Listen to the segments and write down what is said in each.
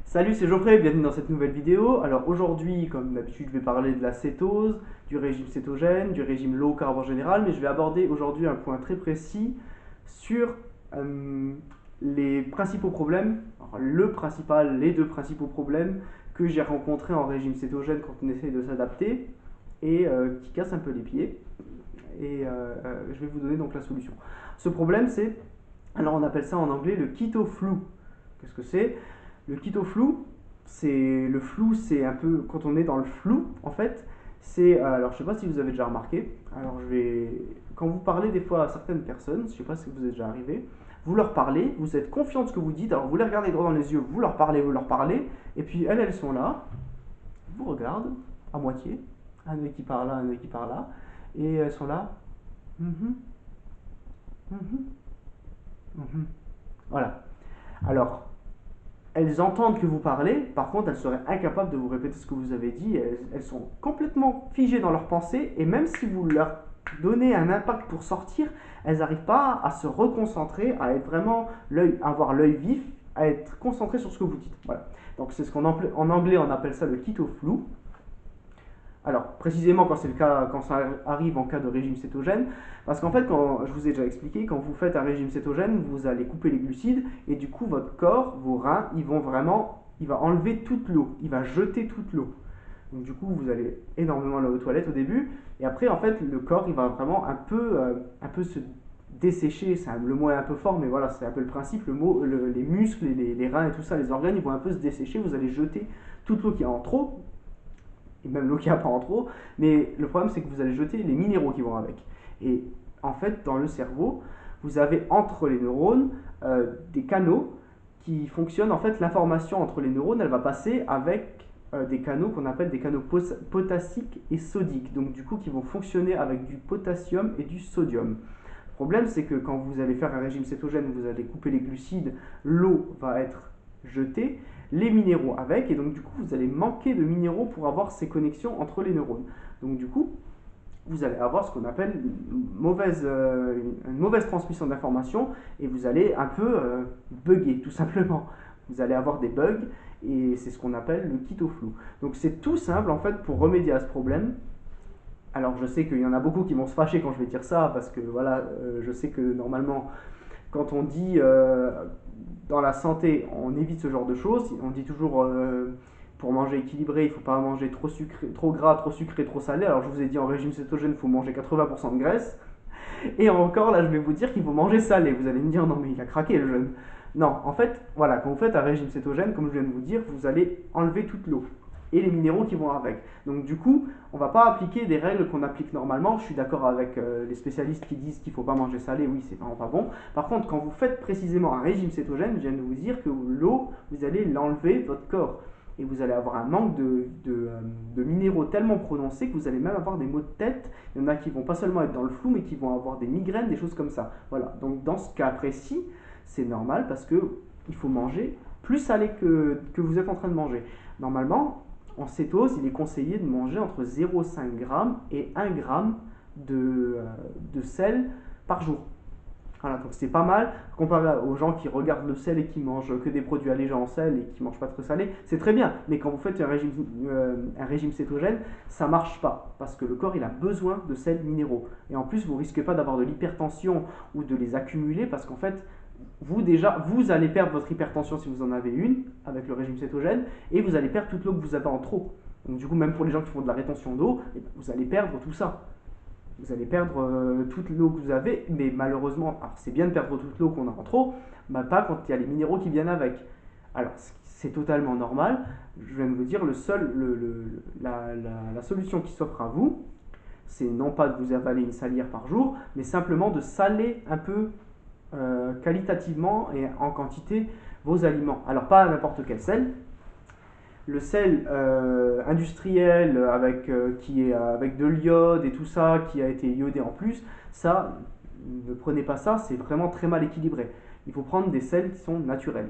Salut, c'est Geoffrey, bienvenue dans cette nouvelle vidéo. Alors aujourd'hui, comme d'habitude, je vais parler de la cétose, du régime cétogène, du régime low carb en général, mais je vais aborder aujourd'hui un point très précis sur les principaux problèmes, alors les deux principaux problèmes que j'ai rencontrés en régime cétogène quand on essaye de s'adapter et qui cassent un peu les pieds. Je vais vous donner donc la solution. Ce problème, alors on appelle ça en anglais le keto flu. Qu'est-ce que c'est? Le keto flou, c'est un peu quand on est dans le flou en fait. Alors je sais pas si vous avez déjà remarqué. Quand vous parlez des fois à certaines personnes, je sais pas si vous êtes déjà arrivé, vous leur parlez, vous êtes confiant de ce que vous dites, alors vous les regardez droit dans les yeux, vous leur parlez, et puis elles sont là, vous regardent à moitié, un œil qui part là, un œil qui part là, et elles sont là. Mhm, mhm, mhm. Voilà. Alors, elles entendent que vous parlez, par contre, elles seraient incapables de vous répéter ce que vous avez dit. Elles sont complètement figées dans leurs pensées, et même si vous leur donnez un impact pour sortir, elles n'arrivent pas à se reconcentrer, à être vraiment avoir l'œil vif, à être concentrées sur ce que vous dites. Voilà. Donc c'est en anglais on appelle ça le keto flu. Alors, précisément quand c'est le cas, quand ça arrive en cas de régime cétogène, parce qu'en fait, quand je vous ai déjà expliqué, quand vous faites un régime cétogène, vous allez couper les glucides et du coup, votre corps, vos reins, il va enlever toute l'eau, il va jeter toute l'eau. Donc du coup, vous allez énormément aller aux toilettes au début et après, en fait, le corps, il va vraiment un peu se dessécher. Le mot est un peu fort, mais voilà, c'est un peu le principe. Les muscles, les reins et tout ça, les organes, ils vont un peu se dessécher. Vous allez jeter toute l'eau qui est en trop et même l'eau qui a pas en trop, mais le problème c'est que vous allez jeter les minéraux qui vont avec. Et en fait, dans le cerveau, vous avez entre les neurones des canaux qui fonctionnent. En fait, l'information entre les neurones, elle va passer avec des canaux qu'on appelle des canaux potassiques et sodiques, donc du coup qui vont fonctionner avec du potassium et du sodium. Le problème, c'est que quand vous allez faire un régime cétogène, vous allez couper les glucides, l'eau va être jetée, les minéraux avec, et donc du coup vous allez manquer de minéraux pour avoir ces connexions entre les neurones. Donc du coup, vous allez avoir ce qu'on appelle une mauvaise transmission d'informations et vous allez un peu bugger tout simplement. Vous allez avoir des bugs et c'est ce qu'on appelle le keto flu. Donc c'est tout simple en fait pour remédier à ce problème. Alors je sais qu'il y en a beaucoup qui vont se fâcher quand je vais dire ça parce que voilà, je sais que normalement quand on dit dans la santé, on évite ce genre de choses. On dit toujours pour manger équilibré, il ne faut pas manger trop sucré, trop gras, trop sucré, trop salé. Alors je vous ai dit en régime cétogène, il faut manger 80% de graisse. Et encore là, je vais vous dire qu'il faut manger salé. Vous allez me dire non mais il a craqué le jeune. Non, en fait, voilà, quand vous faites un régime cétogène, comme je viens de vous dire, vous allez enlever toute l'eau et les minéraux qui vont avec. Donc du coup, on ne va pas appliquer des règles qu'on applique normalement. Je suis d'accord avec les spécialistes qui disent qu'il ne faut pas manger salé, oui, c'est vraiment pas bon. Par contre, quand vous faites précisément un régime cétogène, je viens de vous dire que l'eau, vous allez l'enlever de votre corps. Et vous allez avoir un manque de minéraux tellement prononcé que vous allez même avoir des maux de tête. Il y en a qui vont pas seulement être dans le flou, mais qui vont avoir des migraines, des choses comme ça. Voilà, donc dans ce cas précis, c'est normal parce que il faut manger plus salé que vous êtes en train de manger. Normalement, en cétose, il est conseillé de manger entre 0,5 g et 1 g de sel par jour. Voilà, donc c'est pas mal comparé aux gens qui regardent le sel et qui mangent que des produits allégés en sel et qui mangent pas trop salé. C'est très bien, mais quand vous faites un régime cétogène, ça marche pas parce que le corps il a besoin de sels minéraux. Et en plus, vous risquez pas d'avoir de l'hypertension ou de les accumuler parce qu'en fait, vous allez perdre votre hypertension si vous en avez une avec le régime cétogène et vous allez perdre toute l'eau que vous avez en trop. Donc du coup, même pour les gens qui font de la rétention d'eau, vous allez perdre tout ça. Vous allez perdre toute l'eau que vous avez, mais malheureusement, alors c'est bien de perdre toute l'eau qu'on a en trop, mais pas quand il y a les minéraux qui viennent avec. Alors c'est totalement normal, je viens de vous dire, la solution qui s'offre à vous, c'est non pas de vous avaler une salière par jour, mais simplement de saler un peu qualitativement et en quantité vos aliments. Alors pas n'importe quel sel, le sel industriel qui est avec de l'iode et tout ça, qui a été iodé en plus, ça, ne prenez pas ça, c'est vraiment très mal équilibré. Il faut prendre des sels qui sont naturels.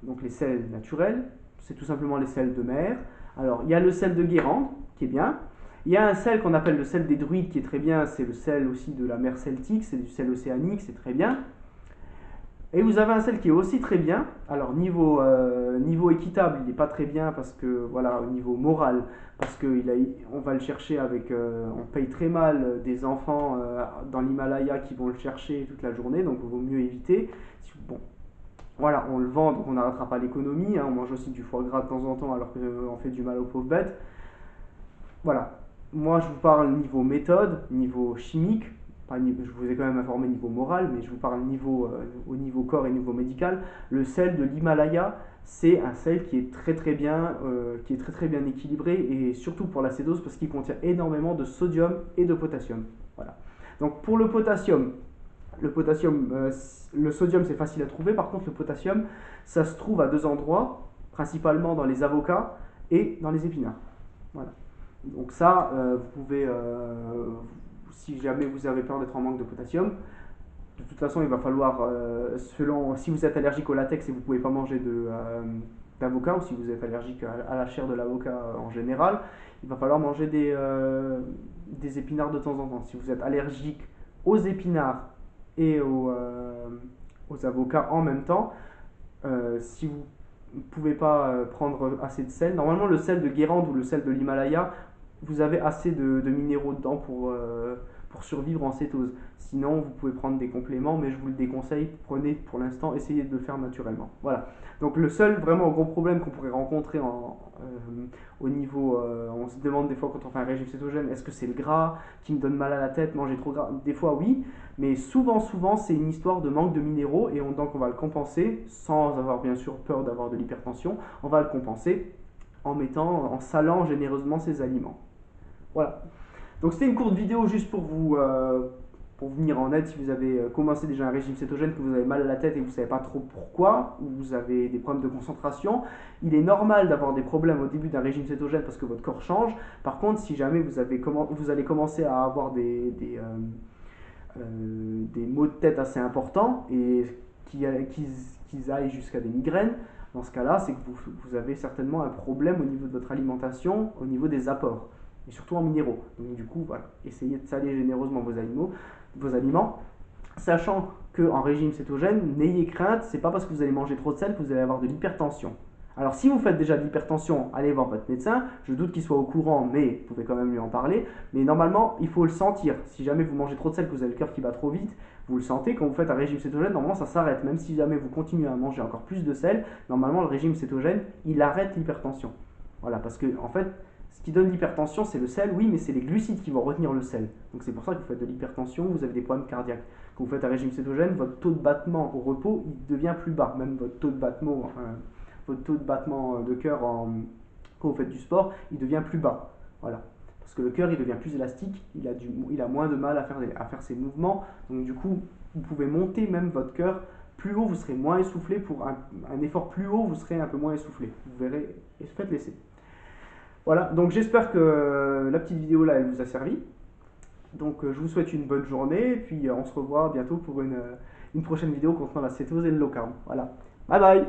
Donc les sels naturels, c'est tout simplement les sels de mer. Alors il y a le sel de Guérande, qui est bien. Il y a un sel qu'on appelle le sel des druides, qui est très bien, c'est le sel aussi de la mer Celtique, c'est du sel océanique, c'est très bien. Et vous avez un sel qui est aussi très bien. Alors niveau équitable, il n'est pas très bien parce que voilà, au niveau moral, parce on va le chercher avec, on paye très mal des enfants dans l'Himalaya qui vont le chercher toute la journée, donc il vaut mieux éviter. Bon, voilà, on le vend, donc on n'arrêtera pas l'économie, hein. On mange aussi du foie gras de temps en temps alors qu'on fait du mal aux pauvres bêtes. Voilà. Moi, je vous parle niveau méthode, niveau chimique. Je vous ai quand même informé niveau moral, mais je vous parle au niveau corps et niveau médical. Le sel de l'Himalaya, c'est un sel qui est qui est très très bien équilibré et surtout pour l'acétose parce qu'il contient énormément de sodium et de potassium. Voilà. Donc pour le potassium, le sodium c'est facile à trouver. Par contre, le potassium, ça se trouve à deux endroits, principalement dans les avocats et dans les épinards. Voilà. Donc ça, vous pouvez, si jamais vous avez peur d'être en manque de potassium, de toute façon, il va falloir, selon si vous êtes allergique au latex et vous ne pouvez pas manger d'avocat, ou si vous êtes allergique à la chair de l'avocat en général, il va falloir manger des épinards de temps en temps. Si vous êtes allergique aux épinards et aux avocats en même temps, si vous ne pouvez pas prendre assez de sel, normalement le sel de Guérande ou le sel de l'Himalaya, vous avez assez de minéraux dedans pour survivre en cétose. Sinon, vous pouvez prendre des compléments, mais je vous le déconseille. Prenez pour l'instant, essayez de le faire naturellement. Voilà. Donc le seul vraiment gros problème qu'on pourrait rencontrer au niveau, on se demande des fois quand on fait un régime cétogène, est-ce que c'est le gras qui me donne mal à la tête, manger trop gras? Des fois oui, mais souvent c'est une histoire de manque de minéraux et donc on va le compenser sans avoir bien sûr peur d'avoir de l'hypertension. On va le compenser en salant généreusement ces aliments. Voilà. Donc c'était une courte vidéo juste pour venir en aide si vous avez commencé déjà un régime cétogène, que vous avez mal à la tête et que vous ne savez pas trop pourquoi, ou vous avez des problèmes de concentration. Il est normal d'avoir des problèmes au début d'un régime cétogène parce que votre corps change. Par contre, si jamais vous allez commencer à avoir des maux de tête assez importants et qu'ils aillent jusqu'à des migraines, dans ce cas-là, c'est que vous avez certainement un problème au niveau de votre alimentation, au niveau des apports et surtout en minéraux. Donc du coup, voilà, essayez de saler généreusement vos aliments, sachant qu'en régime cétogène, n'ayez crainte, c'est pas parce que vous allez manger trop de sel que vous allez avoir de l'hypertension. Alors si vous faites déjà de l'hypertension, allez voir votre médecin, je doute qu'il soit au courant, mais vous pouvez quand même lui en parler, mais normalement, il faut le sentir. Si jamais vous mangez trop de sel, que vous avez le cœur qui bat trop vite, vous le sentez, quand vous faites un régime cétogène, normalement ça s'arrête. Même si jamais vous continuez à manger encore plus de sel, normalement le régime cétogène, il arrête l'hypertension. Voilà, parce que en fait, ce qui donne l'hypertension, c'est le sel, oui, mais c'est les glucides qui vont retenir le sel. Donc c'est pour ça que vous faites de l'hypertension, vous avez des problèmes cardiaques. Quand vous faites un régime cétogène, votre taux de battement au repos, il devient plus bas. Même votre taux de battement de cœur quand vous faites du sport, il devient plus bas. Voilà. Parce que le cœur, il devient plus élastique, il a moins de mal à faire ses mouvements. Donc du coup, vous pouvez monter même votre cœur plus haut, vous serez moins essoufflé. Pour un effort plus haut, vous serez un peu moins essoufflé. Vous verrez, et faites l'essai. Voilà, donc j'espère que la petite vidéo là, elle vous a servi. Donc je vous souhaite une bonne journée, et puis on se revoit bientôt pour une prochaine vidéo concernant la cétose et le low carb. Voilà, bye bye!